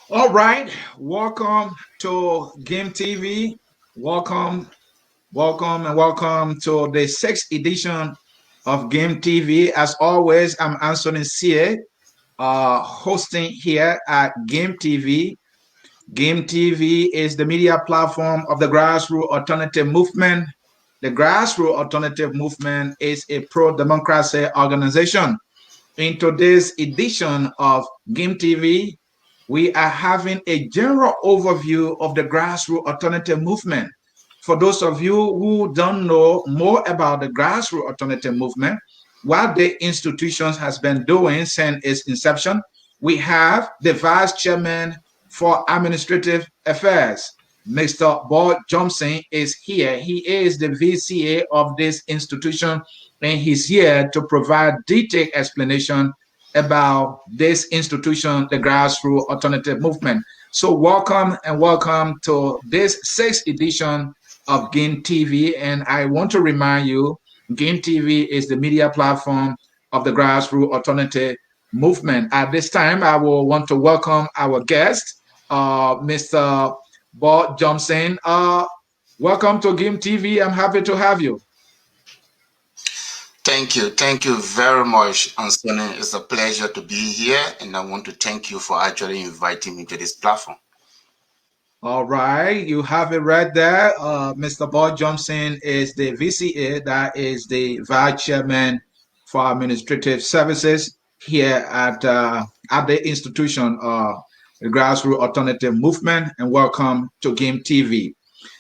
All right, welcome to Game TV. Welcome, and welcome to the sixth edition of Game TV. As always, I'm Anthony C. Hosting here at Game TV. Game TV is the media platform of the Grassroots Alternative Movement. The Grassroots Alternative Movement is a pro-democracy organization. In today's edition of Game TV, we are having a general overview of the grassroots alternative movement. For those of you who don't know more about the grassroots alternative movement, what the institution has been doing since its inception, we have the vice chairman for administrative affairs. Mr. Borh Johnson is here. He is the VCA of this institution, and he's here to provide detailed explanation about this institution, the Grassroots Alternative Movement. So welcome and welcome to this sixth edition of GAM TV. And I want to remind you, GAM TV is the media platform of the Grassroots Alternative Movement. At this time, I will want to welcome our guest, Mr. Borh Johnson. Welcome to GAM TV. I'm happy to have you. Thank you very much, Anthony. It's a pleasure to be here, and I want to thank you for actually inviting me to this platform. All right, you have it right there. Mr. Borh Johnson is the VCA, that is the Vice Chairman for Administrative Services here at the institution, the Grassroots Alternative Movement, and welcome to GAM TV.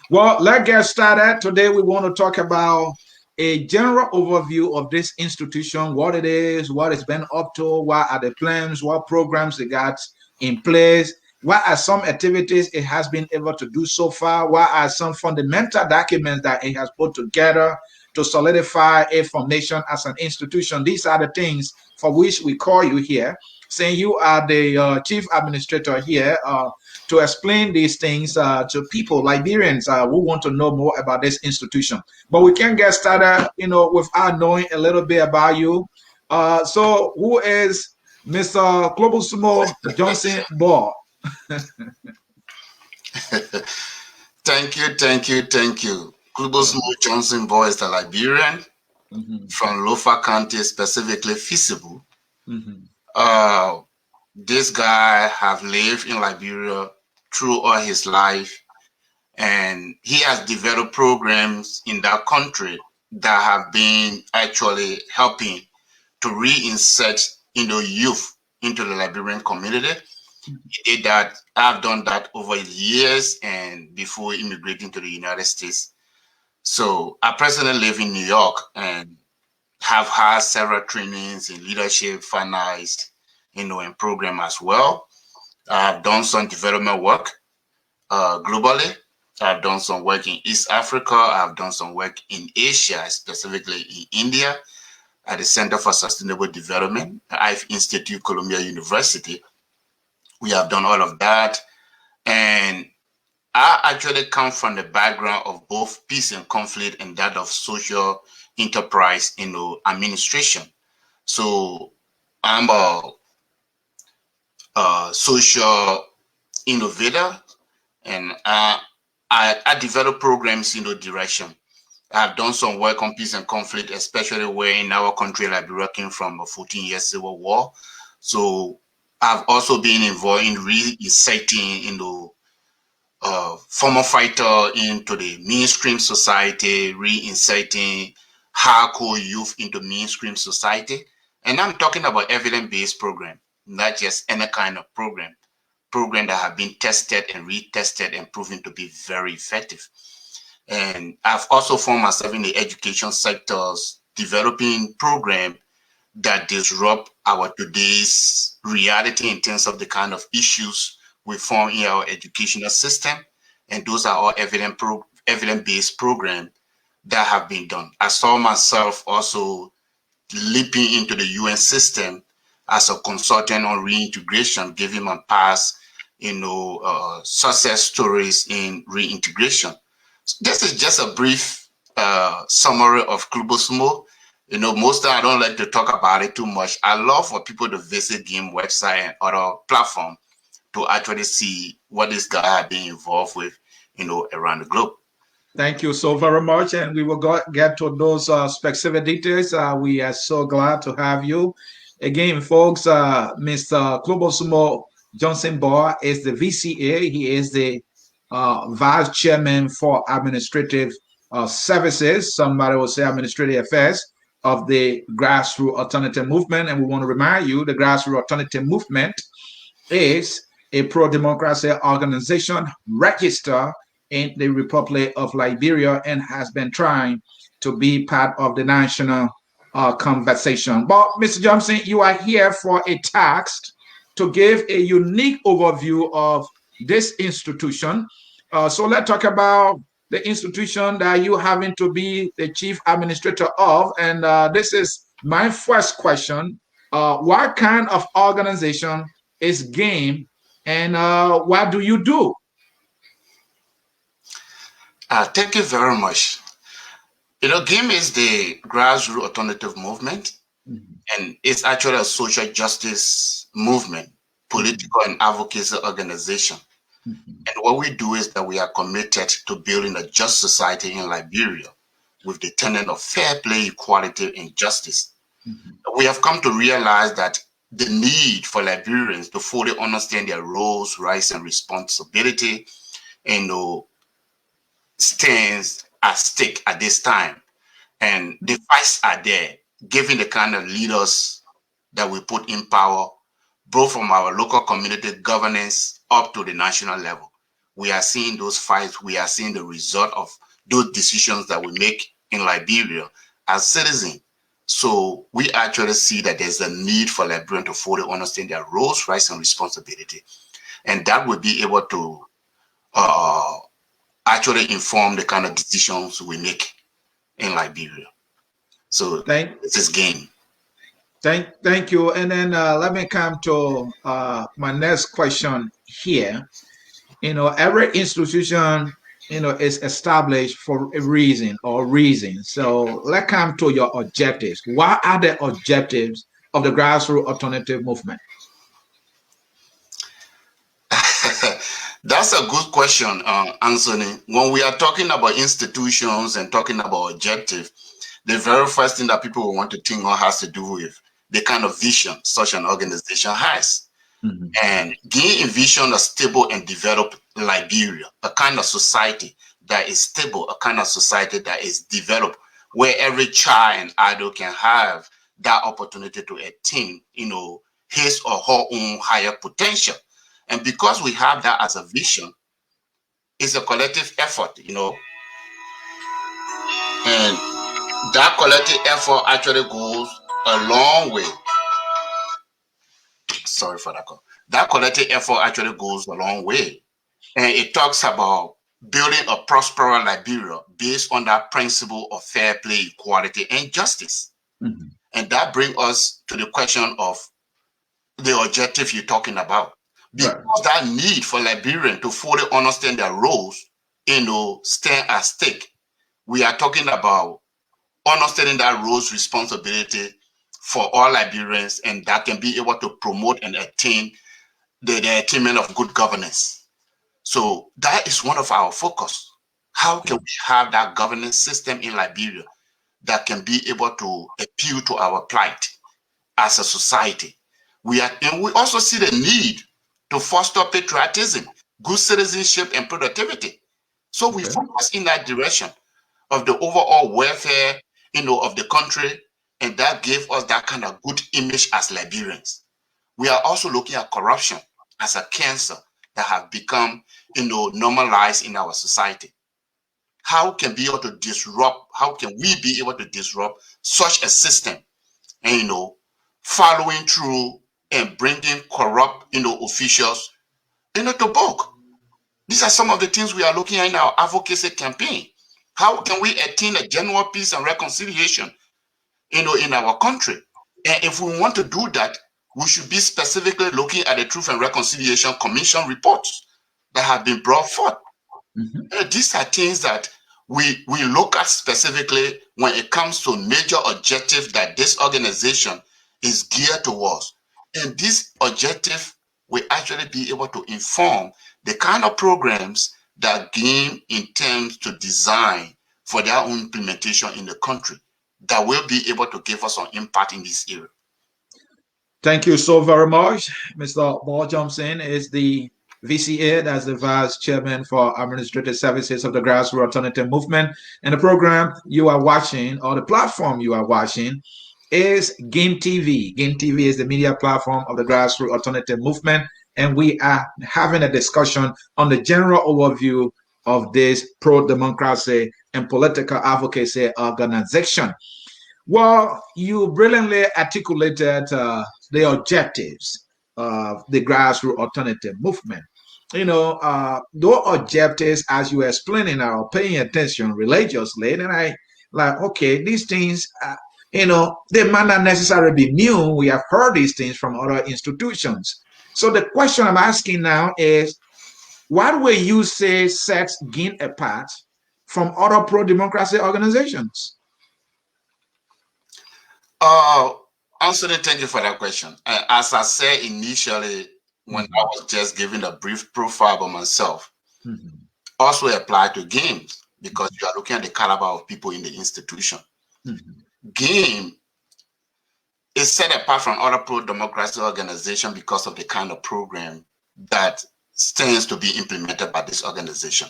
Well, let's get started. Today we want to talk about a general overview of this institution, what it is, what it's been up to, what are the plans, what programs it got in place, what are some activities it has been able to do so far, what are some fundamental documents that it has put together to solidify a formation as an institution. These are the things for which we call you here, saying you are the chief administrator here to explain these things to people, Liberians who want to know more about this institution. But we can get started, without knowing a little bit about you. So who is Mr. Klubosumo Johnson Borh? Thank you. Klubosumo Johnson Borh is the Liberian from Lofa County, specifically Feasible. This guy have lived in Liberia through all his life, and he has developed programs in that country that have been actually helping to reinsert youth into the Liberian community. He did that. I've done that over the years and before immigrating to the United States. So I presently live in New York and have had several trainings in leadership, finance, and program as well. I've done some development work globally. I've done some work in East Africa. I've done some work in Asia, specifically in India, at the Center for Sustainable Development, IFE Institute, Columbia University. We have done all of that. And I actually come from the background of both peace and conflict and that of social enterprise, administration. So I'm a social innovator, and I develop programs in the direction. I've done some work on peace and conflict, especially where in our country, Liberia came from a 14-year civil war. So I've also been involved in reinserting former fighter into the mainstream society, reinserting hardcore youth into mainstream society. And I'm talking about evidence-based program, not just any kind of program that have been tested and retested and proven to be very effective. And I've also found myself in the education sectors developing program that disrupt our today's reality in terms of the kind of issues we found in our educational system. And those are all evidence-based programs that have been done. I saw myself also leaping into the UN system as a consultant on reintegration, giving my past, success stories in reintegration. So this is just a brief summary of Klubosumo. Most of I don't like to talk about it too much. I love for people to visit GAM website and other platform to actually see what this guy has been involved with, around the globe. Thank you so very much. And we will get to those specific details. We are so glad to have you. Again, folks, Mr. Klubosumo Johnson Borh is the VCA. He is the Vice Chairman for Administrative Services, somebody will say Administrative Affairs, of the Grassroots Alternative Movement. And we want to remind you the Grassroots Alternative Movement is a pro-democracy organization registered in the Republic of Liberia and has been trying to be part of the national conversation. But Mr. Johnson, you are here for a task to give a unique overview of this institution. So let's talk about the institution that you happen to be the chief administrator of. And this is my first question. What kind of organization is GAM, and what do you do? Thank you very much. GAM is the Grassroots Alternative Movement, and it's actually a social justice movement, political and advocacy organization. And what we do is that we are committed to building a just society in Liberia with the tenet of fair play, equality, and justice. We have come to realize that the need for Liberians to fully understand their roles, rights, and responsibility, stands at stake at this time. And the fights are there, given the kind of leaders that we put in power, both from our local community governance up to the national level. We are seeing those fights. We are seeing the result of those decisions that we make in Liberia as citizens. So we actually see that there's a need for Liberians to fully understand their roles, rights, and responsibility. And that will be able to actually inform the kind of decisions we make in Liberia. So this is GAM. Thank you. And then let me come to my next question here. Every institution, is established for a reason or reasons. So let's come to your objectives. What are the objectives of the Grassroots Alternative Movement? That's a good question, Anthony. When we are talking about institutions and talking about objective, the very first thing that people will want to think on has to do with the kind of vision such an organization has. And GAM envision a stable and developed Liberia, a kind of society that is stable, a kind of society that is developed, where every child and adult can have that opportunity to attain, his or her own higher potential. And because we have that as a vision, it's a collective effort, and that collective effort actually goes a long way. Sorry for that call. That collective effort actually goes a long way. And it talks about building a prosperous Liberia based on that principle of fair play, equality, and justice. And that brings us to the question of the objective you're talking about. Because that need for Liberians to fully understand their roles, stand at stake. We are talking about understanding that roles, responsibility for all Liberians, and that can be able to promote and attain the attainment of good governance. So that is one of our focus. How can we have that governance system in Liberia that can be able to appeal to our plight as a society? And we also see the need to foster patriotism, good citizenship, and productivity. So we focus in that direction of the overall welfare, of the country, and that gave us that kind of good image as Liberians. We are also looking at corruption as a cancer that have become, normalized in our society. How can we be able to disrupt such a system and, following through and bringing corrupt, officials, to book? These are some of the things we are looking at in our advocacy campaign. How can we attain a general peace and reconciliation, in our country? And if we want to do that, we should be specifically looking at the Truth and Reconciliation Commission reports that have been brought forth. These are things that we look at specifically when it comes to major objectives that this organization is geared towards. And this objective will actually be able to inform the kind of programs that GAM intends to design for their own implementation in the country that will be able to give us some impact in this area. Thank you so very much. Mr. Borh Johnson is the VCA, that's the Vice Chairman for Administrative Services of the Grassroots Alternative Movement. And the program you are watching, or the platform you are watching, is GAM TV. GAM TV is the media platform of the Grassroots Alternative Movement. And we are having a discussion on the general overview of this pro-democracy and political advocacy organization. Well, you brilliantly articulated the objectives of the Grassroots Alternative Movement. Those objectives, as you were explaining, are paying attention religiously. And I like, okay, these things, they might not necessarily be new. We have heard these things from other institutions. So the question I'm asking now is, what will you say sets GAM apart from other pro-democracy organizations? Anthony, thank you for that question. As I said initially, when I was just giving a brief profile about myself, also apply to GAMs, because you are looking at the caliber of people in the institution. GAM is set apart from other pro-democracy organizations because of the kind of program that stands to be implemented by this organization.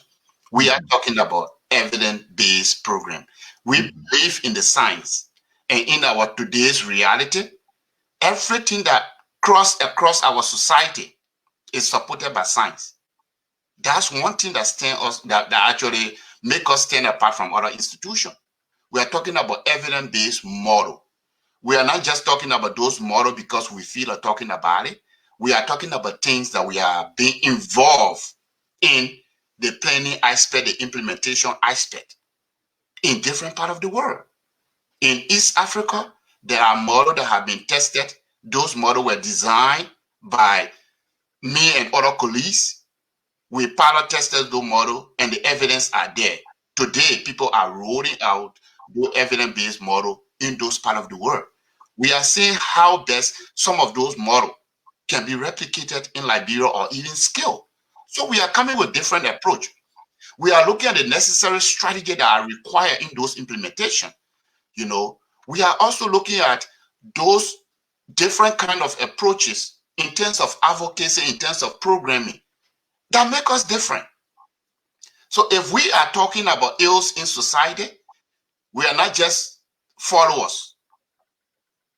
We are talking about evidence-based program. We believe in the science. And in our today's reality, everything that crosses across our society is supported by science. That's one thing that that actually make us stand apart from other institutions. We are talking about evidence-based model. We are not just talking about those models because we feel like talking about it. We are talking about things that we are being involved in, the planning aspect, the implementation aspect in different parts of the world. In East Africa, there are models that have been tested. Those models were designed by me and other colleagues. We pilot tested those models, and the evidence are there. Today, people are rolling out the evidence-based model in those parts of the world. We are seeing how best some of those models can be replicated in Liberia or even scaled. So we are coming with different approach. We are looking at the necessary strategy that are required in those implementation. We are also looking at those different kind of approaches in terms of advocacy, in terms of programming that make us different. So if we are talking about ills in society, we are not just followers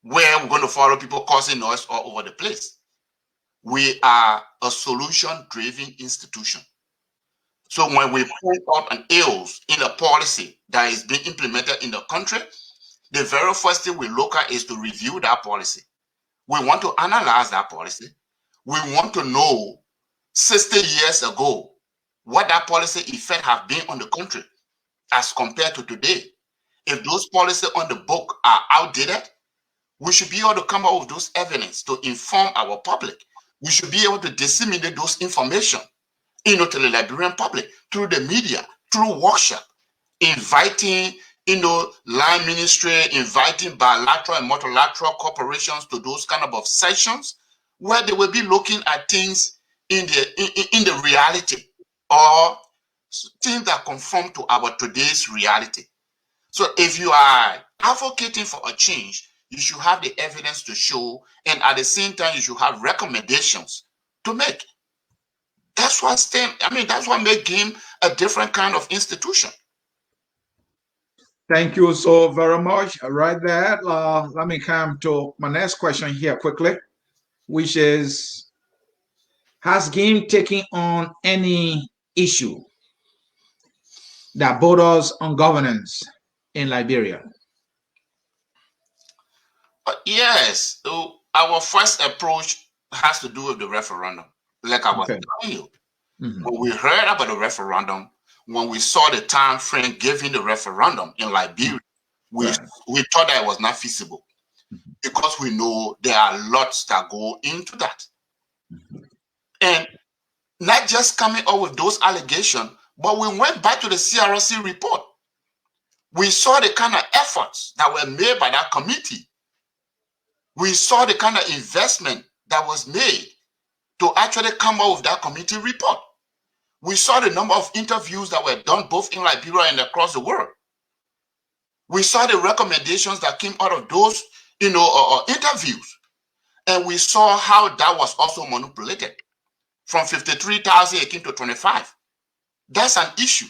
where we're going to follow people causing noise all over the place. We are a solution-driven institution. So when we point out an ills in a policy that is being implemented in the country, the very first thing we look at is to review that policy. We want to analyze that policy. We want to know 60 years ago what that policy effect have been on the country as compared to today. If those policies on the book are outdated, we should be able to come up with those evidence to inform our public. We should be able to disseminate those information to the Liberian public through the media, through workshop, inviting land ministry, inviting bilateral and multilateral corporations to those kind of sessions where they will be looking at things in the reality, or things that conform to our today's reality. So if you are advocating for a change, you should have the evidence to show, and at the same time, you should have recommendations to make. That's what that's what makes GAM a different kind of institution. Thank you so very much. Right there, let me come to my next question here quickly, which is, has GAM taken on any issue that borders on governance in Liberia? Yes. So our first approach has to do with the referendum. Like I was telling you, when we heard about the referendum, when we saw the time frame given the referendum in Liberia, we thought that it was not feasible, because we know there are lots that go into that. And not just coming up with those allegations, but we went back to the CRC report. We saw the kind of efforts that were made by that committee. We saw the kind of investment that was made to actually come out with that committee report. We saw the number of interviews that were done both in Liberia and across the world. We saw the recommendations that came out of those, interviews. And we saw how that was also manipulated. From 53,000, it came to 25. That's an issue.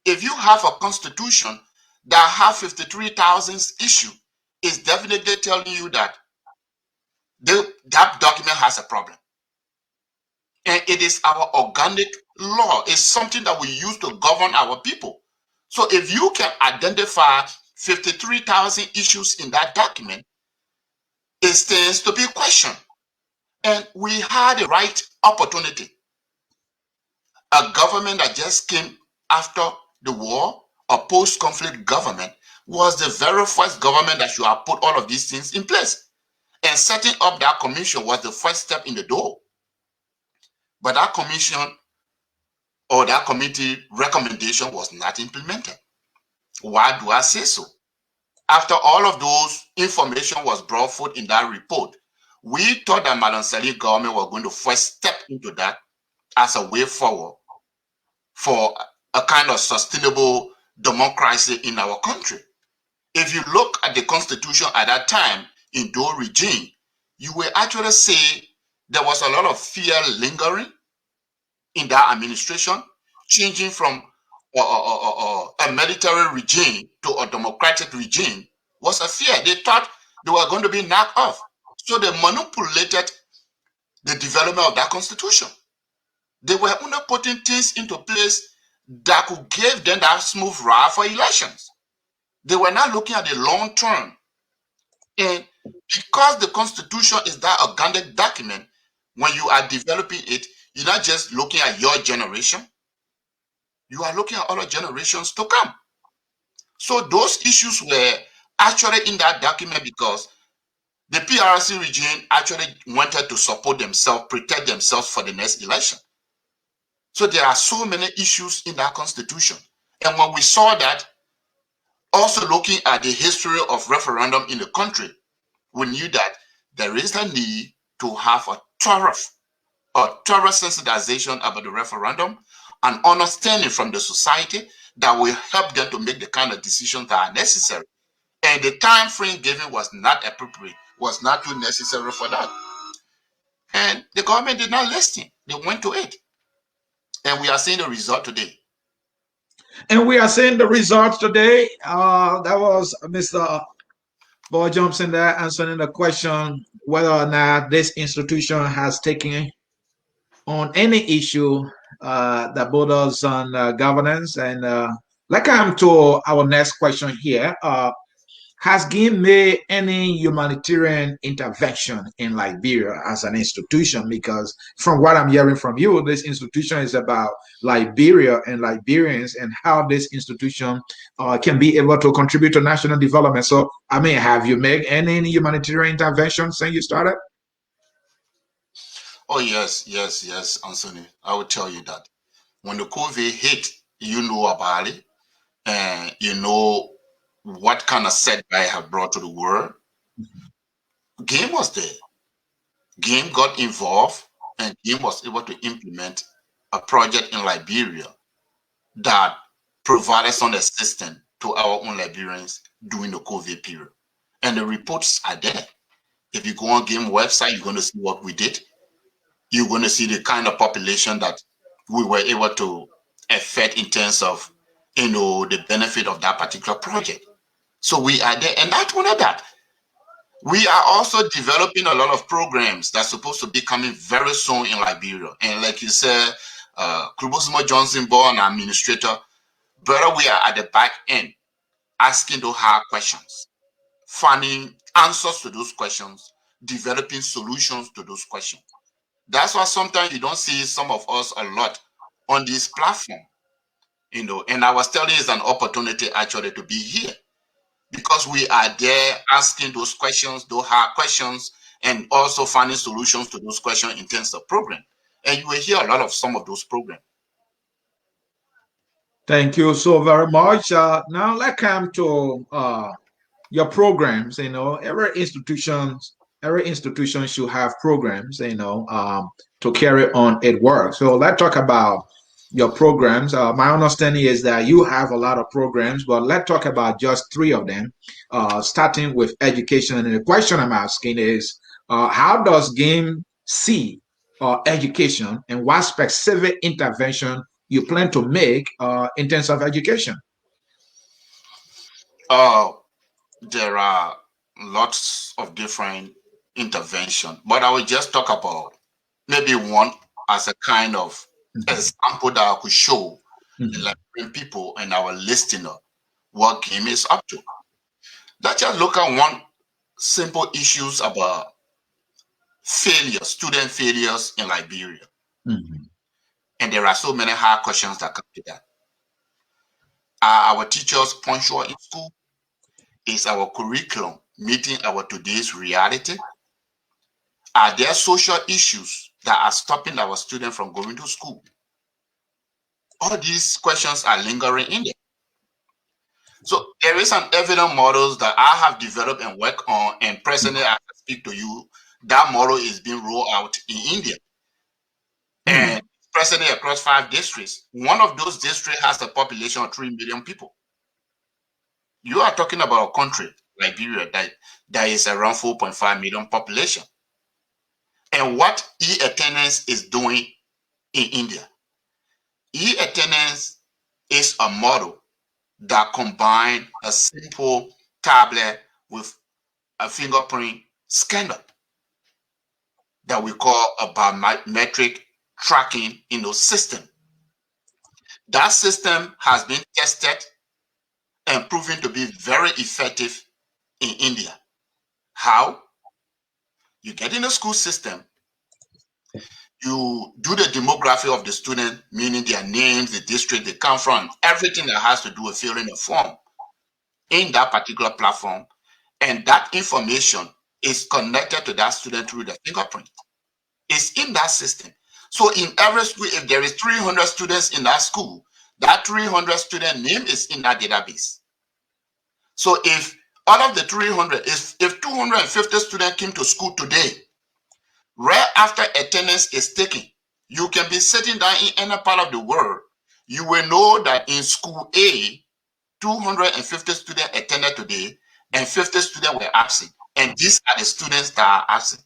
If you have a constitution that have 53,000 issue, it's definitely telling you that that document has a problem. And it is our organic law. It's something that we use to govern our people. So if you can identify 53,000 issues in that document, it stands to be questioned. And we had the right opportunity. A government that just came after the war, a post-conflict government, was the very first government that should have put all of these things in place. And setting up that commission was the first step in the door. But that commission or that committee recommendation was not implemented. Why do I say so? After all of those information was brought forth in that report, we thought that Madam Sali government was going to first step into that as a way forward for a kind of sustainable democracy in our country. If you look at the constitution at that time in Dole regime, you will actually see there was a lot of fear lingering in that administration, changing from a military regime to a democratic regime was a fear. They thought they were going to be knocked off. So they manipulated the development of that constitution. They were only putting things into place that could give them that smooth ride for elections. They were not looking at the long term. And because the constitution is that organic document, when you are developing it, you're not just looking at your generation, you are looking at other generations to come. So those issues were actually in that document because the PRC regime actually wanted to support themselves, protect themselves for the next election. So there are so many issues in that constitution. And when we saw that, also looking at the history of referendum in the country, we knew that there is a need to have a thorough sensitization about the referendum and understanding from the society that will help them to make the kind of decisions that are necessary. And the time frame given was not appropriate, was not too necessary for that. And the government did not listen. They went to it. And we are seeing the result today. And we are seeing the results today. That was Mr. Borh Johnson there answering the question whether or not this institution has taken on any issue that borders on governance. And let's come to our next question here. Has GAM made any humanitarian intervention in Liberia as an institution? Because from what I'm hearing from you, this institution is about Liberia and Liberians and how this institution can be able to contribute to national development. So, I mean, have you made any humanitarian intervention since you started? Oh, yes, Anthony. I will tell you that. When the COVID hit, you know about it, and you know what kind of setback I have brought to the world. GAM was there. GAM got involved, and GAM was able to implement a project in Liberia that provided some assistance to our own Liberians during the COVID period. And the reports are there. If you go on GAM website, you're going to see what we did. You're going to see the kind of population that we were able to affect in terms of, the benefit of that particular project. So we are there. And not only that, we are also developing a lot of programs that's supposed to be coming very soon in Liberia. And like you said, Klubosumo Johnson, Borh, an administrator, brother, we are at the back end asking those hard questions, finding answers to those questions, developing solutions to those questions. That's why sometimes you don't see some of us a lot on this platform, and I was telling you it's an opportunity actually to be here because we are there asking those questions, those hard questions, and also finding solutions to those questions in terms of program. And you will hear a lot of some of those programs. Thank you so very much. Now let's come to your programs. Every institution every institution should have programs, to carry on its work. So let's talk about your programs. My understanding is that you have a lot of programs, but let's talk about just three of them, starting with education. And the question I'm asking is, how does GAME see education, and what specific intervention you plan to make in terms of education? Uh, there are lots of different intervention, but I will just talk about maybe one as a kind of Mhm. example that I could show the Mhm. Liberian people and our listener what game is up to. Let's just look at one simple issues about failure, student failures in Liberia. Mhm. And there are so many hard questions that come to that. Are our teachers punctual in school? Is our curriculum meeting our today's reality? Are there social issues that are stopping our students from going to school? All these questions are lingering in there. So there is an evidence models that I have developed and worked on, and presently as I speak to you, that model is being rolled out in India. And Mhm. presently across 5 districts. One of those districts has a population of 3 million people. You are talking about a country, Liberia, that is around 4.5 million population. And what e-attendance is doing in India. E-attendance is a model that combines a simple tablet with a fingerprint scanner that we call a biometric tracking system. That system has been tested and proven to be very effective in India. How? You get in the school system, you do the demography of the student, meaning their names, the district they come from, everything that has to do with filling a form in that particular platform. And that information is connected to that student through the fingerprint. It's in that system. So in every school, if there is 300 students in that school, that 300 student name is in that database. So if out of the 300, if 250 students came to school today, right after attendance is taken, you can be sitting down in any part of the world. You will know that in school A, 250 students attended today and 50 students were absent. And these are the students that are absent.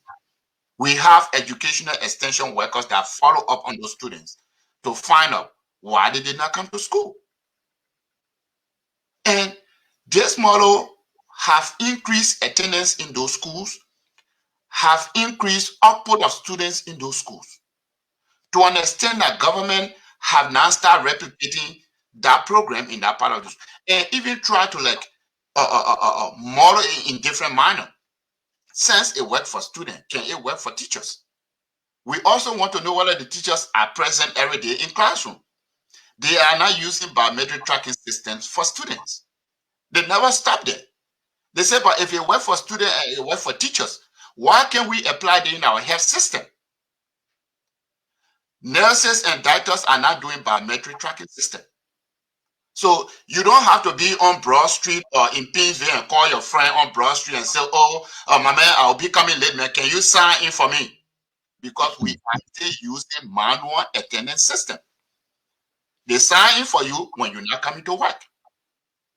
We have educational extension workers that follow up on those students to find out why they did not come to school. And this model have increased attendance in those schools, have increased output of students in those schools. To understand that government have now started replicating that program in that part of this, and even try to model it in different manner. Since it worked for students, can it work for teachers? We also want to know whether the teachers are present every day in classroom. They are now using biometric tracking systems for students. They never stop there. They say, but if it works for students and it works for teachers, why can't we apply it in our health system? Nurses and doctors are now doing biometric tracking system. So you don't have to be on Broad Street or in Pinsville and call your friend on Broad Street and say, oh, my man, I'll be coming late, man. Can you sign in for me? Because we are still using manual attendance system. They sign in for you when you're not coming to work.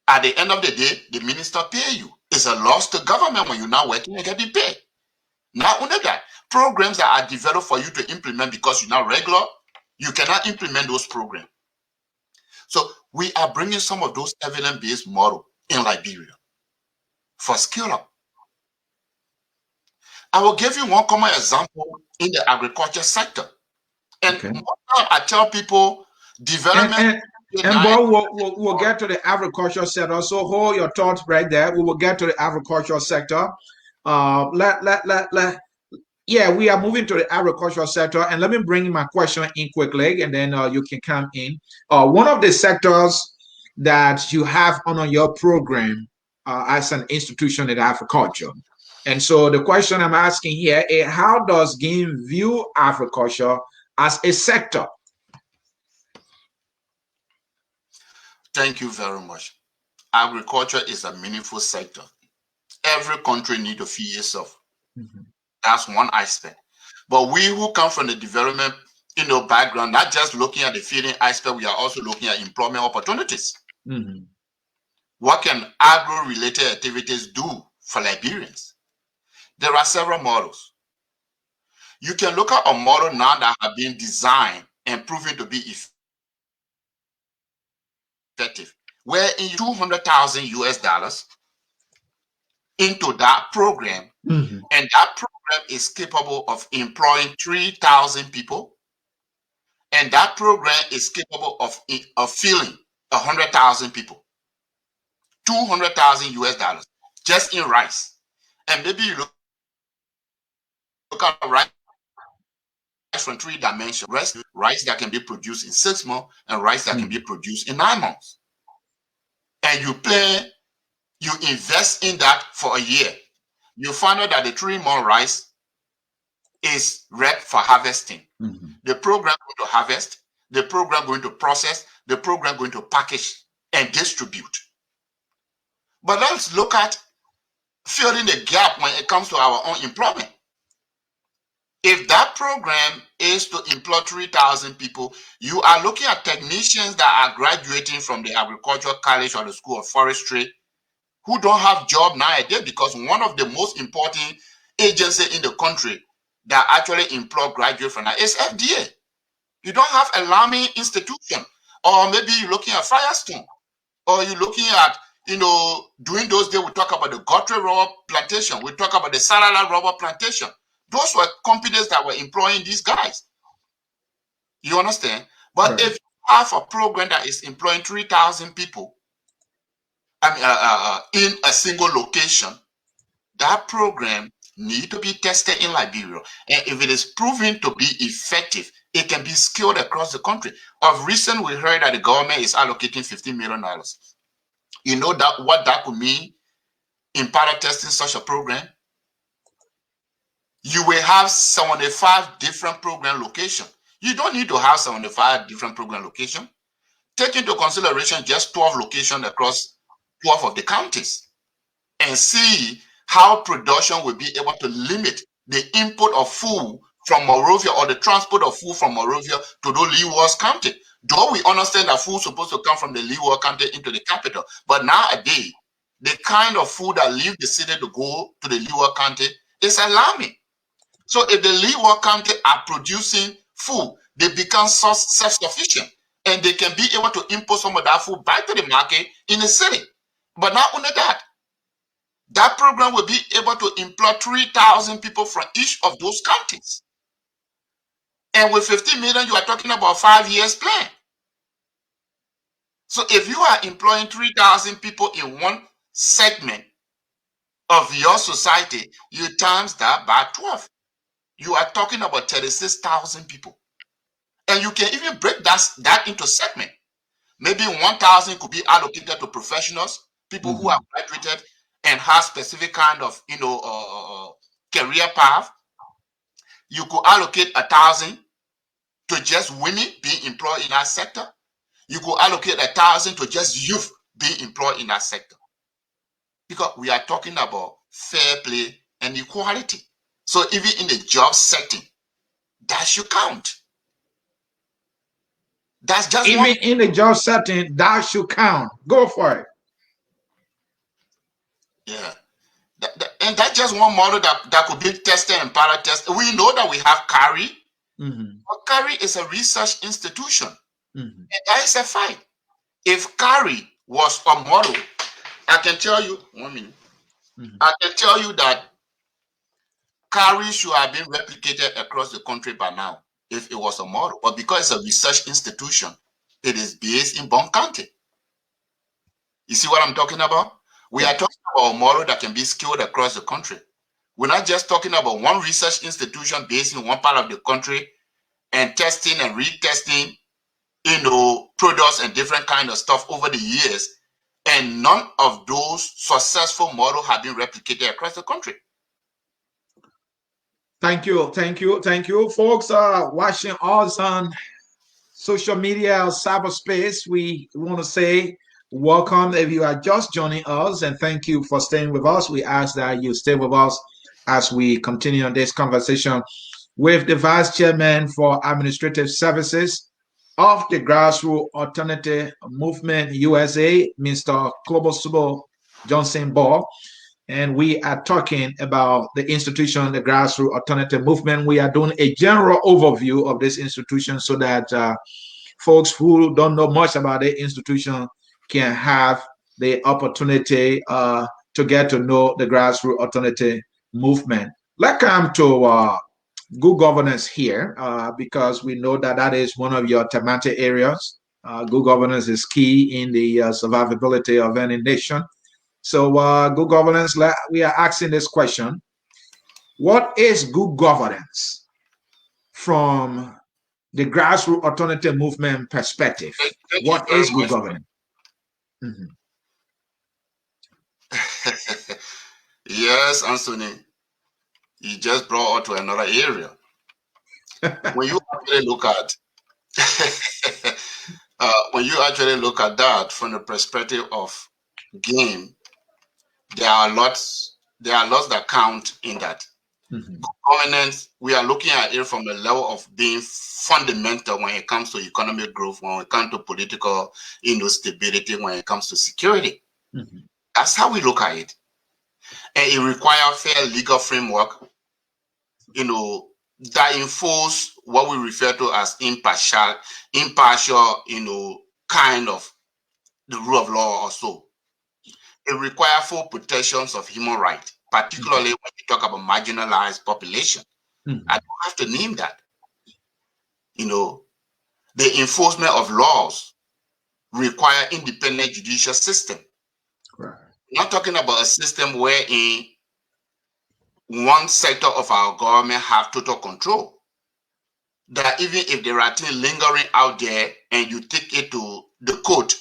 At the end of the day, the minister pay you. It's a loss to government when you're not working and getting paid. Not only that, programs that are developed for you to implement because you're not regular, you cannot implement those programs. So we are bringing some of those evidence-based model in Liberia for skill up. I will give you one common example in the agriculture sector. And Okay. more time I tell people And development and and now. Borh, we'll get to the agriculture sector. So hold your thoughts right there. We will get to the agricultural sector. Yeah, we are moving to the agricultural sector, and let me bring my question in quickly, and then you can come in. One of the sectors that you have on your program as an institution in agriculture, and so the question I'm asking here is, how does GAME view agriculture as a sector? Thank you very much. Agriculture is a meaningful sector. Every country needs to feed itself. That's one aspect. But we who come from the development, background, not just looking at the feeding aspect, we are also looking at employment opportunities. What can agro-related activities do for Liberians? There are several models. You can look at a model now that have been designed and proven to be effective, where in $200,000 US into that program, and that program is capable of employing 3,000 people, and that program is capable of filling 100,000 people. 200,000 US just in rice. And maybe you look at rice from 3 dimensions: rice that can be produced in 6 months and rice that can be produced in 9 months. And you invest in that for a year. You find out that the 3-month rice is ripe for harvesting. The program going to harvest, the program going to process, the program going to package and distribute. But let's look at filling the gap when it comes to our own employment. If that program is to employ 3,000 people, you are looking at technicians that are graduating from the agricultural college or the school of forestry who don't have job nowadays, because one of the most important agencies in the country that actually employ graduates from that is FDA. You don't have a Lamy institution, or maybe you're looking at Firestone, or you're looking at, during those days we talk about the Guthrie rubber plantation, we talk about the Salala rubber plantation. Those were companies that were employing these guys. You understand? But if you have a program that is employing 3,000 people, in a single location, that program need to be tested in Liberia. And if it is proven to be effective, it can be scaled across the country. Of recent, we heard that the government is allocating $15 million. You know what that could mean in pilot testing such a program? You will have 75 different program locations. You don't need to have 75 different program locations. Take into consideration just 12 locations across 12 of the counties and see how production will be able to limit the import of food from Monrovia, or the transport of food from Monrovia to the Leeward County. Though we understand that food is supposed to come from the Leeward County into the capital, but nowadays, the kind of food that leave the city to go to the Leeward County is alarming. So if the Leeward County are producing food, they become self-sufficient, and they can be able to import some of that food back to the market in the city. But not only that, that program will be able to employ 3,000 people from each of those counties. And with 50 million, you are talking about 5 years plan. So if you are employing 3,000 people in one segment of your society, you times that by 12. You are talking about 36,000 people. And you can even break that into segment. Maybe 1,000 could be allocated to professionals, people who have graduated and have specific kind of career path. You could allocate 1,000 to just women being employed in that sector. You could allocate 1,000 to just youth being employed in that sector. Because we are talking about fair play and equality. So even in the job setting, that should count. That's just even in the job setting, that should count. Go for it. Yeah. And that's just one model that could be tested and pilot tested. We know that we have CARI. But CARI is a research institution. And that is a fact. If CARI was a model, I can tell you, 1 minute, I can tell you that CARI should have been replicated across the country by now if it was a model. But because it's a research institution, it is based in Borh County. You see what I'm talking about? We are talking about a model that can be scaled across the country. We're not just talking about one research institution based in one part of the country and testing and retesting, products and different kind of stuff over the years. And none of those successful models have been replicated across the country. Thank you, folks. Watching us on social media, cyberspace. We want to say welcome if you are just joining us, and thank you for staying with us. We ask that you stay with us as we continue on this conversation with the Vice Chairman for Administrative Services of the Grassroots Alternative Movement USA, Mr. Klubosumo Johnson Borh. And we are talking about the institution, the Grassroots Alternative Movement. We are doing a general overview of this institution so that folks who don't know much about the institution can have the opportunity to get to know the Grassroots Alternative Movement. Let's come to good governance here because we know that that is one of your thematic areas. Good governance is key in the survivability of any nation. So good governance, we are asking this question. What is good governance from the grassroots alternative movement perspective? Thank you What very is good much. governance? Mm-hmm. Yes, Anthony, you just brought us to another area. When you actually look at that from the perspective of game, there are lots that count in that. Mm-hmm. Governance, we are looking at it from the level of being fundamental when it comes to economic growth, when it comes to political stability, when it comes to security. Mm-hmm. That's how we look at it. And it requires fair legal framework, that enforce what we refer to as impartial, kind of the rule of law or so. It requires full protections of human rights, particularly when you talk about marginalized population. Mm-hmm. I don't have to name that. The enforcement of laws require independent judicial system. Right. We're not talking about a system wherein one sector of our government have total control. That even if there are things lingering out there and you take it to the court,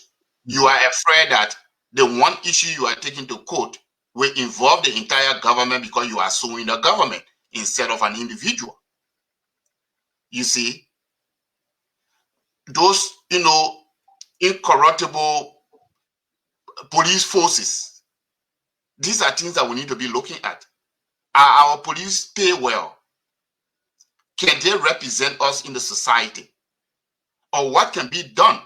you are afraid that the one issue you are taking to court will involve the entire government because you are suing the government instead of an individual. You see, those, incorruptible police forces, these are things that we need to be looking at. Are our police pay well? Can they represent us in the society? Or what can be done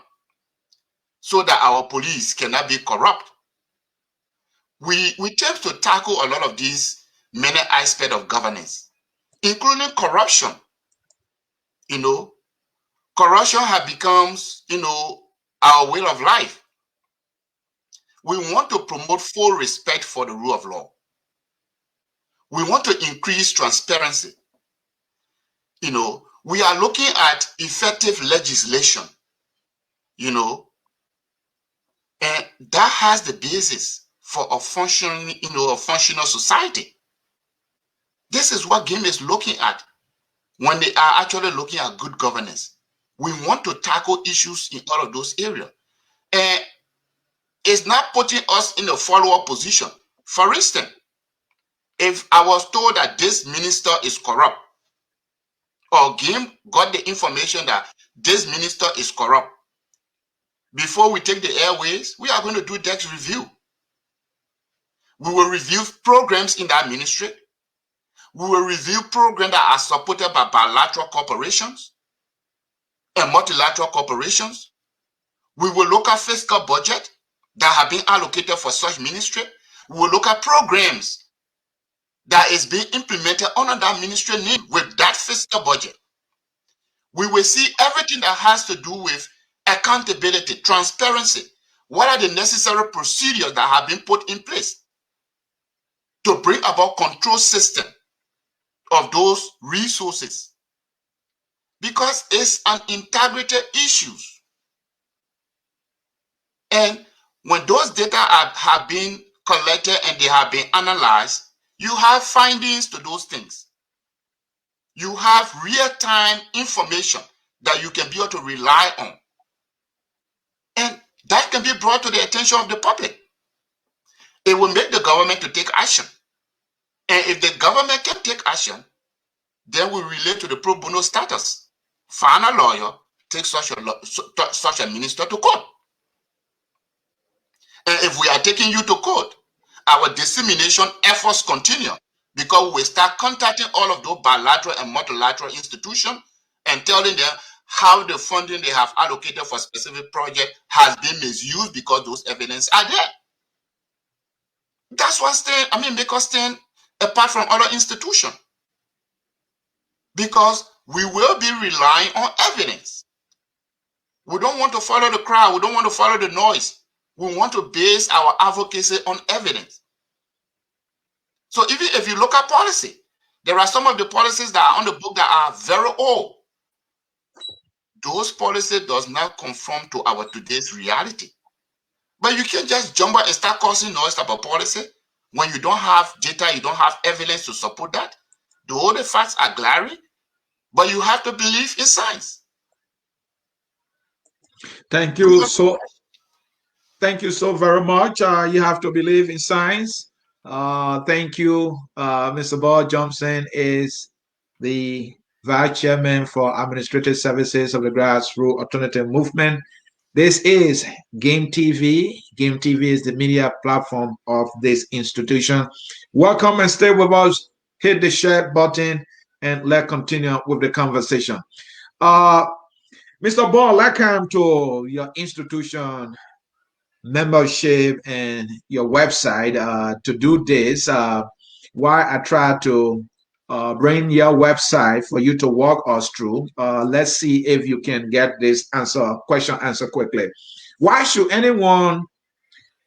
so that our police cannot be corrupt? We tend to tackle a lot of these many aspects of governance, including corruption. Corruption has become, our way of life. We want to promote full respect for the rule of law. We want to increase transparency. We are looking at effective legislation, and that has the basis for a functional society. This is what GAM is looking at when they are actually looking at good governance. We want to tackle issues in all of those areas. And it's not putting us in a follow-up position. For instance, if I was told that this minister is corrupt, or GAM got the information that this minister is corrupt, before we take the airways, we are going to do desk review. We will review programs in that ministry. We will review programs that are supported by bilateral corporations and multilateral corporations. We will look at fiscal budget that have been allocated for such ministry. We will look at programs that is being implemented under that ministry name with that fiscal budget. We will see everything that has to do with accountability, transparency. What are the necessary procedures that have been put in place to bring about control system of those resources? Because it's an integrity issue. And when those data have been collected and they have been analyzed, you have findings to those things. You have real-time information that you can be able to rely on. And that can be brought to the attention of the public. It will make the government to take action. And if the government can take action, then we relate to the pro bono status. Find a lawyer, take such a minister to court. And if we are taking you to court, our dissemination efforts continue. because we start contacting all of those bilateral and multilateral institutions and telling them how the funding they have allocated for specific project has been misused because those evidence are there. That's what make us stand apart from other institutions. Because we will be relying on evidence. We don't want to follow the crowd. We don't want to follow the noise. We want to base our advocacy on evidence. So even if you look at policy, there are some of the policies that are on the book that are very old. Those policies does not conform to our today's reality. But you can't just jump out and start causing noise about policy when you don't have data, you don't have evidence to support that. Though the facts are glaring, but you have to believe in science. Thank you so very much. You have to believe in science. Thank you. Mr. Borh Johnson is the Vice Chairman for Administrative Services of the Grassroots Alternative Movement. This is GAM TV. GAM TV is the media platform of this institution. Welcome and stay with us. Hit the share button and let's continue with the conversation. Mr. Borh, welcome to your institution membership and your website. To do this, why I try to bring your website for you to walk us through. Let's see if you can get this question answer quickly. Why should anyone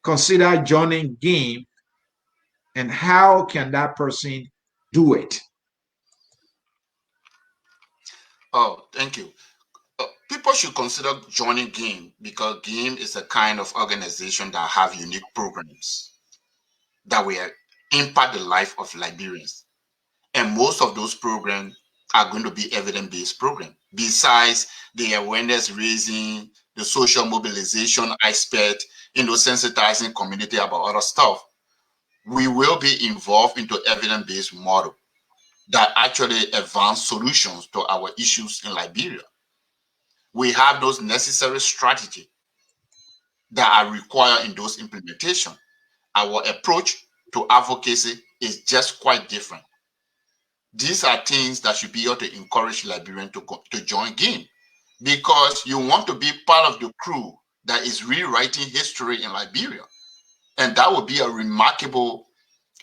consider joining GAM, and how can that person do it? Oh, thank you. People should consider joining GAM because GAM is a kind of organization that have unique programs that will impact the life of Liberians. And most of those programs are going to be evidence-based programs. Besides the awareness raising, the social mobilization aspect, sensitizing community about other stuff, we will be involved into evidence-based model that actually advance solutions to our issues in Liberia. We have those necessary strategies that are required in those implementation. Our approach to advocacy is just quite different. These are things that should be able to encourage Liberians to join GAM, because you want to be part of the crew that is rewriting history in Liberia. And that would be a remarkable,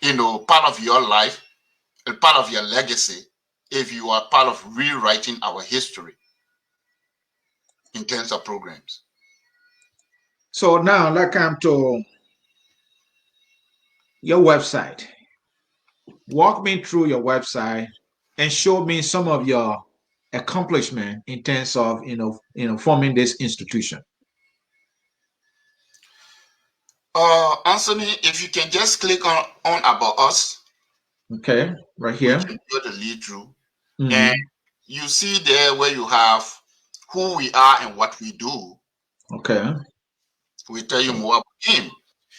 part of your life, a part of your legacy, if you are part of rewriting our history in terms of programs. So now let's come to your website. Walk me through your website and show me some of your accomplishment in terms of forming this institution. Anthony, if you can just click on About Us. Okay, right here. You can go to lead through, and you see there where you have who we are and what we do. Okay. We tell you more about him.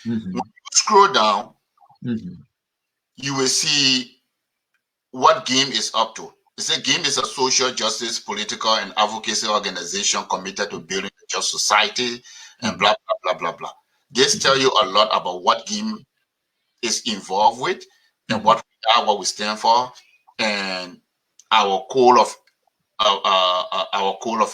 When you scroll down, you will see what GAM is up to. It says GAM is a social justice, political, and advocacy organization committed to building a just society, and blah, blah, blah, blah, blah. This tell you a lot about what GAM is involved with, and what we are, what we stand for, and our code of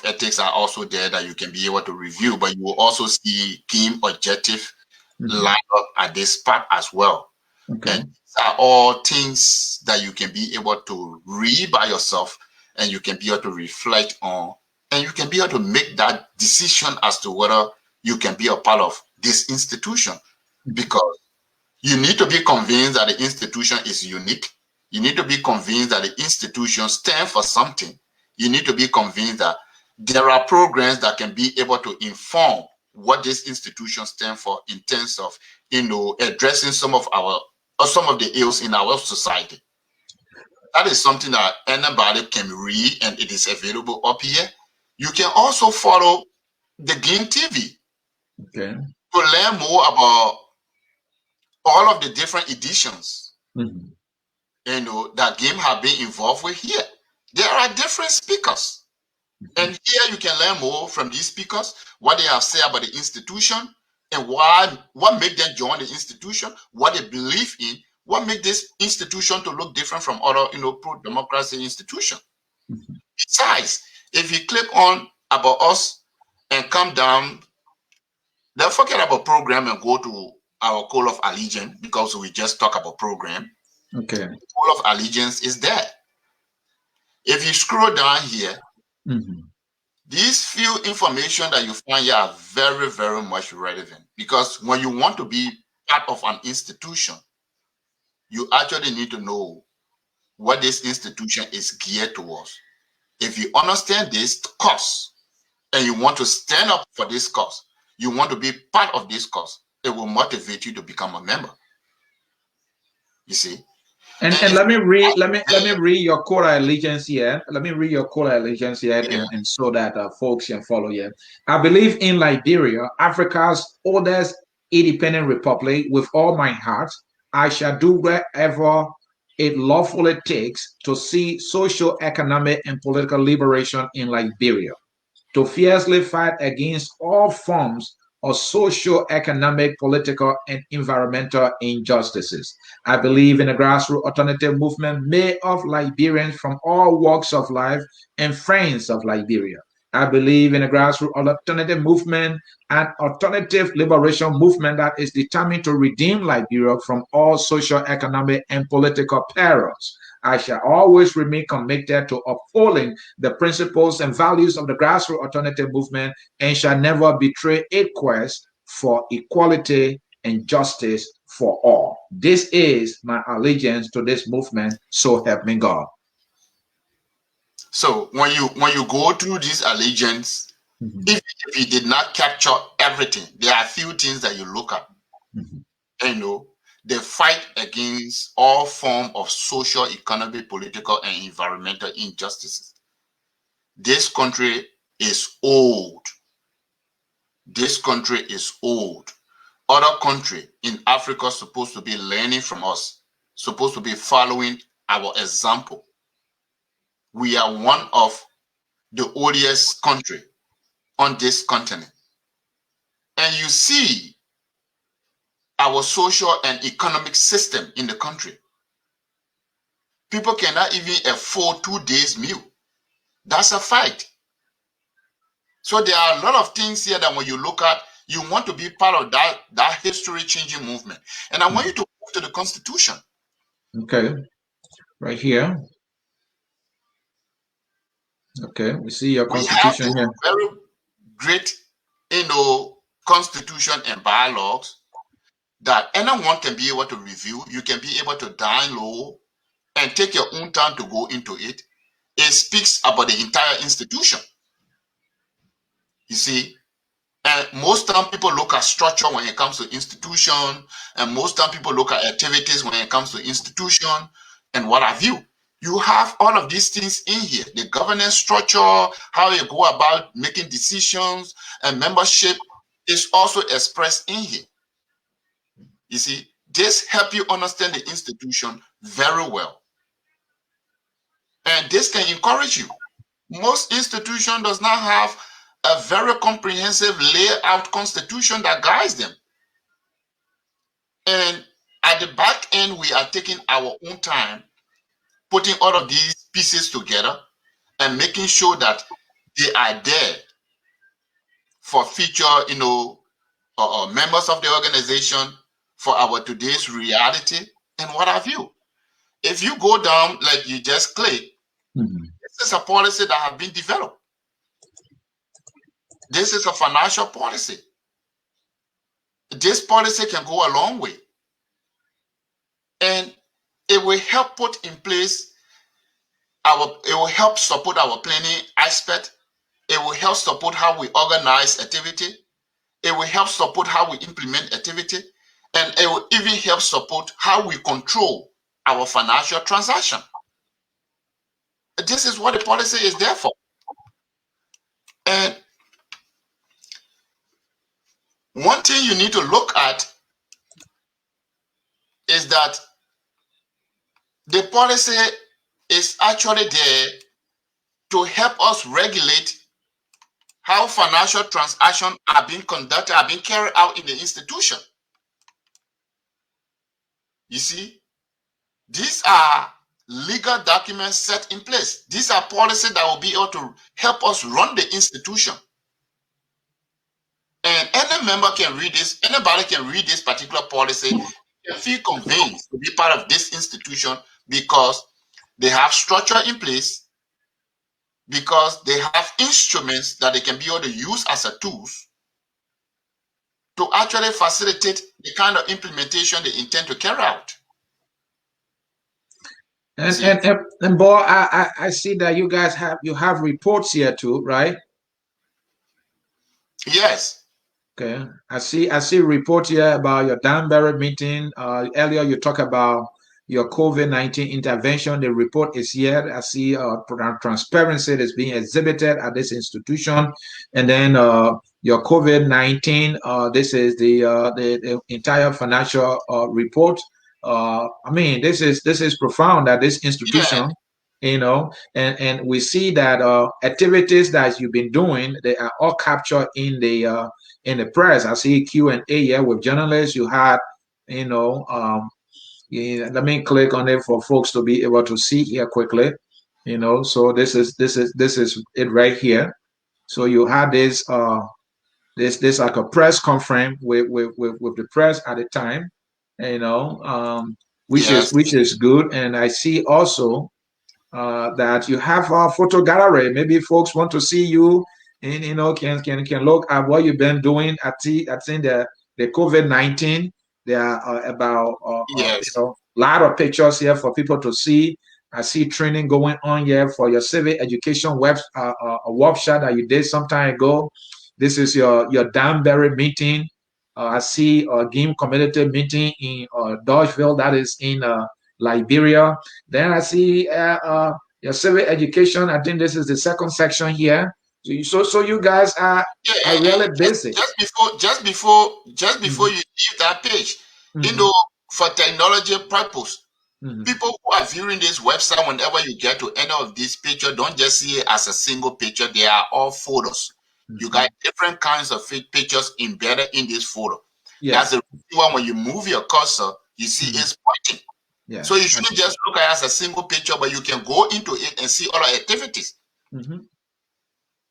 ethics are also there that you can be able to review. But you will also see GAM objective lined up at this part as well. Okay. And these are all things that you can be able to read by yourself, and you can be able to reflect on, and you can be able to make that decision as to whether you can be a part of this institution, because you need to be convinced that the institution is unique. You need to be convinced that the institution stands for something. You need to be convinced that there are programs that can be able to inform what this institution stands for in terms of, addressing some of the ills in our society. That is something that anybody can read, and it is available up here. You can also follow the GAM TV to learn more about all of the different editions that GAM have been involved with here. There are different speakers, and here you can learn more from these speakers, what they have said about the institution, and what made them join the institution, what they believe in, What makes this institution to look different from other, pro-democracy institution? Besides, if you click on about us and come down, then forget about program and go to our call of allegiance, because we just talk about program. Okay. Call of allegiance is there. If you scroll down here, these few information that you find here are very, very much relevant, because when you want to be part of an institution, you actually need to know what this institution is geared towards. If you understand this cause and you want to stand up for this cause, you want to be part of this cause, it will motivate you to become a member. You see? And let me read your core allegiance here. Let me read your core allegiance here, and so that folks can follow you. I believe in Liberia, Africa's oldest independent republic, with all my heart. I shall do wherever it lawfully takes to see social, economic, and political liberation in Liberia, to fiercely fight against all forms of social, economic, political, and environmental injustices. I believe in a grassroots alternative movement made of Liberians from all walks of life and friends of Liberia. I believe in a grassroots alternative movement, an alternative liberation movement that is determined to redeem Liberia from all social, economic, and political perils. I shall always remain committed to upholding the principles and values of the grassroots alternative movement, and shall never betray its quest for equality and justice for all. This is my allegiance to this movement, so help me God. So when you go through this allegiance, if you did not capture everything, there are a few things that you look at. And they fight against all forms of social, economic, political, and environmental injustices. This country is old. This country is old. Other country in Africa supposed to be learning from us, supposed to be following our example. We are one of the oldest country on this continent. And you see our social and economic system in the country. People cannot even afford 2 days meal. That's a fact. So there are a lot of things here that when you look at, you want to be part of that history-changing movement. And I want you to move to the Constitution. Okay, right here. Okay, we see your Constitution here. Very great, Constitution and bylaws that anyone can be able to review. You can be able to download and take your own time to go into it. It speaks about the entire institution. You see, and most time people look at structure when it comes to institution, and most time people look at activities when it comes to institution and what have you. You have all of these things in here: the governance structure, how you go about making decisions, and membership is also expressed in here. You see, this help you understand the institution very well, and this can encourage you. Most institution does not have a very comprehensive layout constitution that guides them. And at the back end, we are taking our own time, putting all of these pieces together and making sure that they are there for future, members of the organization, for our today's reality and what have you. If you go down, like you just click, this is a policy that has been developed. This is a financial policy. This policy can go a long way. And it will help put in place it will help support our planning aspect. It will help support how we organize activity. It will help support how we implement activity. And it will even help support how we control our financial transaction. This is what the policy is there for. And one thing you need to look at is that the policy is actually there to help us regulate how financial transactions are being conducted, are being carried out in the institution. You see, These are legal documents set in place. These are policies that will be able to help us run the institution. And any member can read this, anybody can read this particular policy and feel convinced to be part of this institution because they have structure in place, because they have instruments that they can be able to use as a tools to actually facilitate the kind of implementation they intend to carry out. And Borh, I see that you guys have reports here too, right? Yes. Okay. I see a report here about your Danbury meeting. Earlier you talked about your COVID-19 intervention. The report is here. I see transparency is being exhibited at this institution. And then your COVID-19, this is the entire financial report. I mean, this is profound that this institution, and we see that activities that you've been doing, they are all captured in the press. I see Q&A here with journalists. You had, let me click on it for folks to be able to see here quickly. So this is it right here. So you had this like a press conference with the press at the time, which is good. And I see also that you have a photo gallery. Maybe folks want to see you and can look at what you've been doing at the COVID-19. There are about a lot of pictures here for people to see. I see training going on here for your civic education workshop that you did some time ago. This is your Danbury meeting. I see a game community meeting in Dodgeville, that is in Liberia. Then I see your civic education. I think this is the second section here. So you guys are really busy. Just before you leave that page, for technology purpose, people who are viewing this website, whenever you get to any of these pictures, don't just see it as a single picture. They are all photos. You got different kinds of pictures embedded in this photo. That's the reason when you move your cursor, you see it's pointing. So you shouldn't just look at it as a single picture, but you can go into it and see all the activities.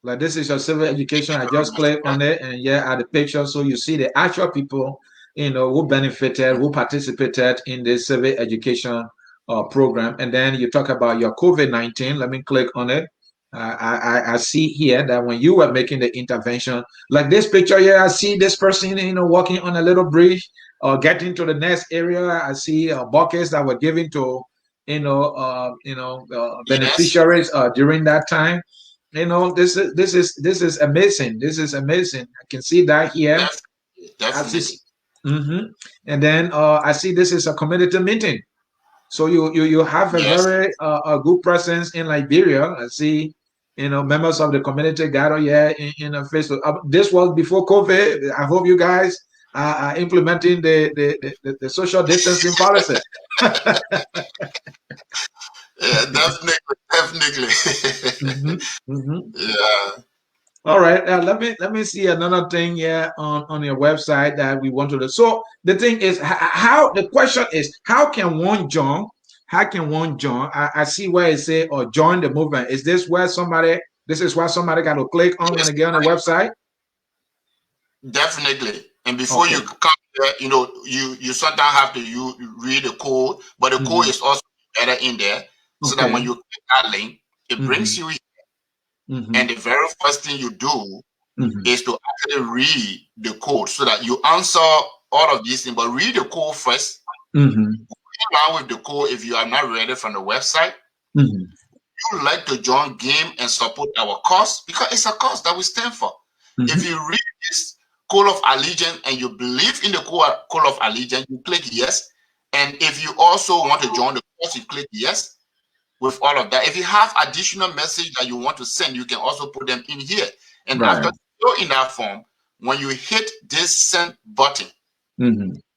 Like this is your civil education. I just click on it and add the picture. So you see the actual people, who benefited, who participated in this civil education program. And then you talk about your COVID-19. Let me click on it. I see here that when you were making the intervention, like this picture here, I see this person, walking on a little bridge or getting to the next area. I see buckets that were given to, beneficiaries during that time. This is amazing. This is amazing. I can see that here. Definitely. And then I see this is a community meeting. So you have a very a good presence in Liberia. I see, members of the community gather here in a Facebook. This was before COVID. I hope you guys are implementing the social distancing policy. Yeah, definitely. Yeah. All right. Let me see another thing here on your website that we want to do. So the thing is, the question is, how can one join? How can one join? I see where it say or join the movement. Is this where somebody? This is where somebody got to click on when they get on the website. Definitely. And before you come there, you sometimes have to read the code, but the code is also better in there, so that when you click that link, it brings you here. And the very first thing you do is to actually read the code, so that you answer all of these things, but read the code first. Around with the code if you are not ready from the website. You would like to join GAM and support our cause, because it's a cause that we stand for. If you read this code of allegiance and you believe in the code of allegiance, you click yes. And if you also want to join the cause, you click yes. With all of that, if you have additional message that you want to send, you can also put them in here. And after you go in that form, when you hit this send button,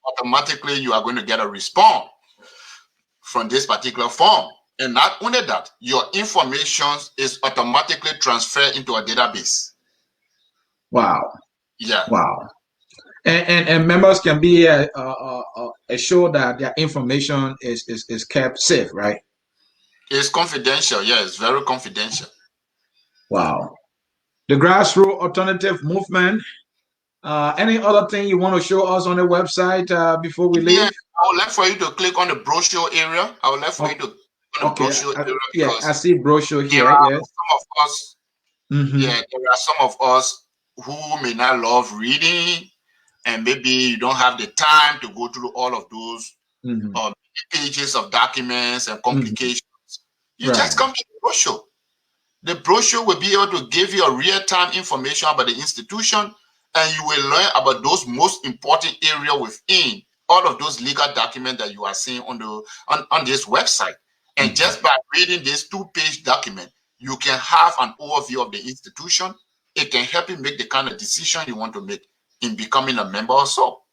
automatically you are going to get a response from this particular form. And not only that, your information is automatically transferred into a database. Wow. Yeah. Wow. And members can be assured that their information is kept safe, right? It's confidential. Yeah, it's very confidential. Wow. The grassroots alternative movement. Any other thing you want to show us on the website before we Yeah, leave? I would like for you to click on the brochure area. I would like for you Oh, to click on the okay. brochure area Yeah, I because see brochure there here. are Yes. some of us, Mm-hmm. yeah, there are some of us who may not love reading, and maybe you don't have the time to go through all of those Mm-hmm. pages of documents and Mm-hmm. complications. You just Right. come to the brochure. The brochure will be able to give you a real-time information about the institution, and you will learn about those most important areas within all of those legal documents that you are seeing on this website. And Mm-hmm. just by reading this two-page document, you can have an overview of the institution. It can help you make the kind of decision you want to make in becoming a member or so.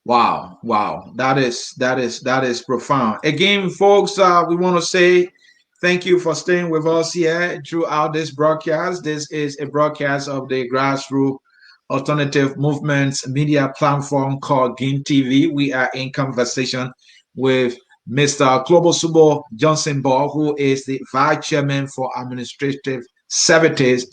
Wow, wow, that is profound. Again, folks, we want to say thank you for staying with us here throughout this broadcast. This is a broadcast of the Grassroots Alternative Movements media platform called GAM-TV. We are in conversation with Mr. Klubosumo Johnson Borh, who is the Vice Chairman for Administrative Services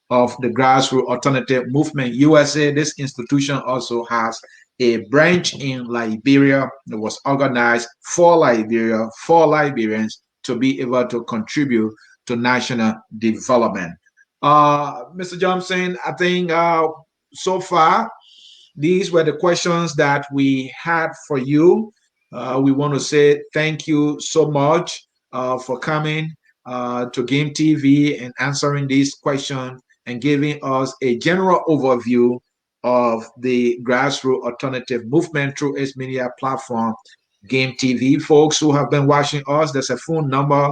of the Grassroots Alternative Movement USA. This institution also has a branch in Liberia that was organized for Liberia, for Liberians to be able to contribute to national development. Mr. Johnson, I think so far these were the questions that we had for you. We want to say thank you so much for coming to GAM-TV and answering these questions and giving us a general overview of the grassroots alternative movement through its media platform, GAM-TV. Folks who have been watching us, there's a phone number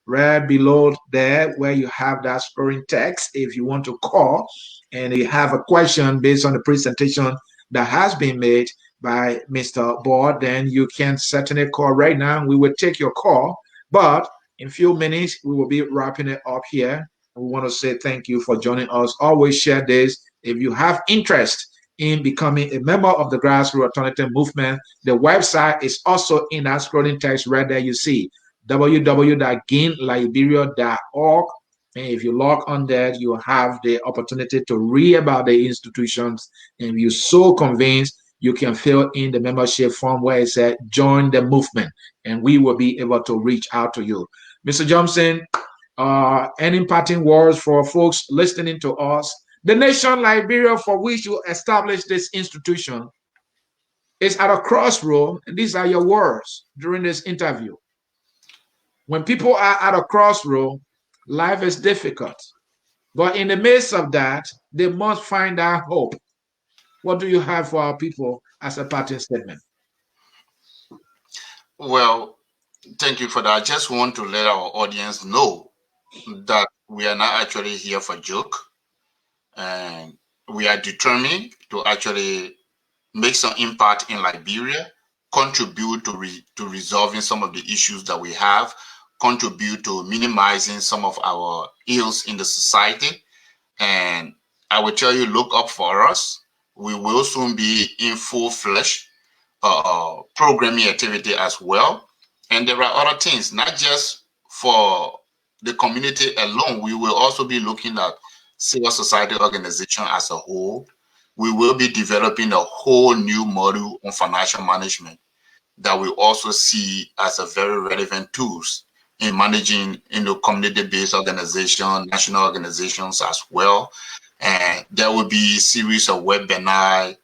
right below there where you have that scrolling text. If you want to call and you have a question based on the presentation that has been made by Mr. Borh, then you can certainly call right now. We will take your call, but in a few minutes, we will be wrapping it up here. We want to say thank you for joining us. Always share this. If you have interest in becoming a member of the Grassroots Alternative Movement, the website is also in that scrolling text right there. You see www.gainliberia.org. And if you log on there, you have the opportunity to read about the institutions. And if you're so convinced, you can fill in the membership form where it says join the movement, and we will be able to reach out to you. Mr. Johnson, any parting words for folks listening to us? The nation Liberia, for which you established this institution, is at a crossroad, and these are your words during this interview. When people are at a crossroad, life is difficult. But in the midst of that, they must find that hope. What do you have for our people as a parting statement? Well, thank you for that. I just want to let our audience know that we are not actually here for joke, and we are determined to actually make some impact in Liberia, contribute to resolving some of the issues that we have, contribute to minimizing some of our ills in the society. And I will tell you, look up for us. We will soon be in full flesh programming activity as well. And there are other things, not just for the community alone. We will also be looking at civil society organization as a whole. We will be developing a whole new model on financial management that we also see as a very relevant tools in managing, community-based organizations, national organizations as well. And there will be a series of webinar,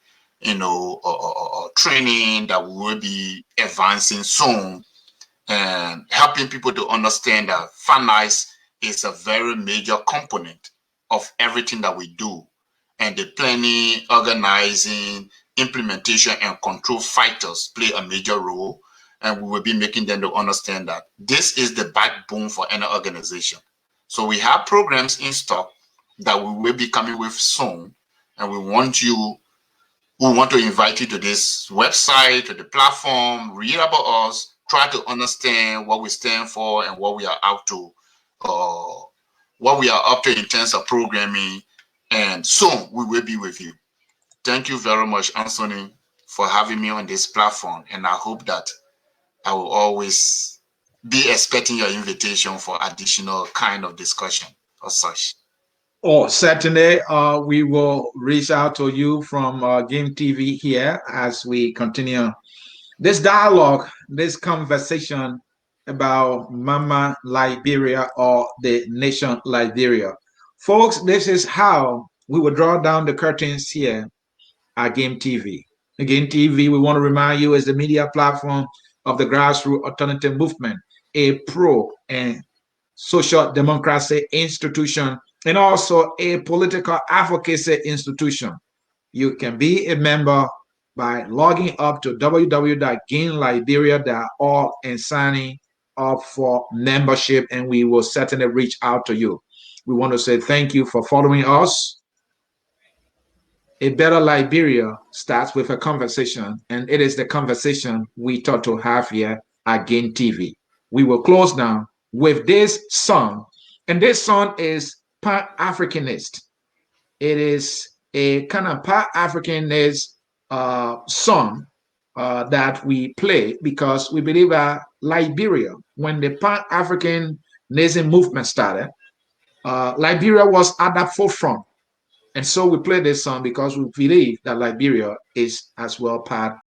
training that we will be advancing soon and helping people to understand that finance is a very major component of everything that we do. And the planning, organizing, implementation, and control factors play a major role. And we will be making them to understand that this is the backbone for any organization. So we have programs in stock that we will be coming with soon. And we want to invite you to this website, to the platform, read about us, try to understand what we stand for and what we are up to, what we are up to in terms of programming. And soon we will be with you. Thank you very much, Anthony, for having me on this platform. And I hope that I will always be expecting your invitation for additional kind of discussion or such. Oh, certainly. We will reach out to you from Game TV here as we continue this dialogue, this conversation about Mama Liberia or the nation Liberia. Folks, this is how we will draw down the curtains here at Game TV. Game TV, we want to remind you, is the media platform of the Grassroots Alternative Movement, a pro and social democracy institution, and also a political advocacy institution. You can be a member by logging up to www.gainliberia.org and signing up for membership, and we will certainly reach out to you. We want to say thank you for following us. A better Liberia starts with a conversation, and it is the conversation we thought to have here at Gain TV. We will close now with this song, and this song is Pan-Africanist. It is a kind of Pan-Africanist song that we play because we believe that Liberia, when the Pan-Africanism movement started, Liberia was at the forefront. And so we play this song because we believe that Liberia is as well part